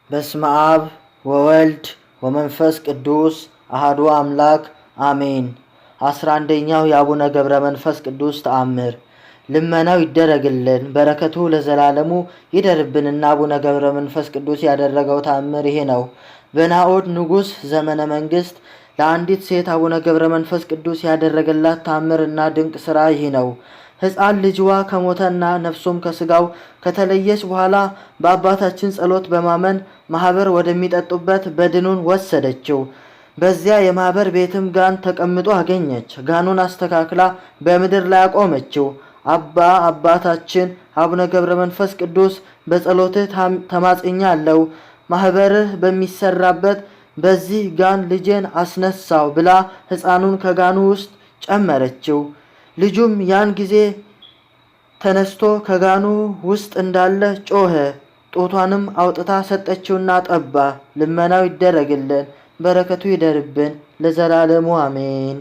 በስመ አብ ወወልድ ወመንፈስ ቅዱስ አሐዱ አምላክ አሜን። 11ኛው የአቡነ ገብረ መንፈስ ቅዱስ ተአምር። ልመናው ይደረግልን በረከቱ ለዘላለሙ ይደርብንና አቡነ ገብረ መንፈስ ቅዱስ ያደረገው ተአምር ይሄ ነው። በናዖድ ንጉሥ ዘመነ መንግስት ለአንዲት ሴት አቡነ ገብረ መንፈስ ቅዱስ ያደረገላት ተአምርና ድንቅ ሥራ ይህ ነው። ሕፃን ልጅዋ ከሞተና ነፍሱም ከስጋው ከተለየች በኋላ በአባታችን ጸሎት በማመን ማህበር ወደሚጠጡበት በድኑን ወሰደችው። በዚያ የማህበር ቤትም ጋን ተቀምጦ አገኘች። ጋኑን አስተካክላ በምድር ላይ አቆመችው። አባታችን አቡነ ገብረ መንፈስ ቅዱስ በጸሎትህ ተማጽኛለሁ፣ ማህበርህ በሚሰራበት በዚህ ጋን ልጄን አስነሳው ብላ ሕፃኑን ከጋኑ ውስጥ ጨመረችው። ልጁም ያን ጊዜ ተነስቶ ከጋኑ ውስጥ እንዳለ ጮኸ። ጡቷንም አውጥታ ሰጠችውና ጠባ። ልመናው ይደረግልን በረከቱ ይደርብን ለዘላለሙ አሜን።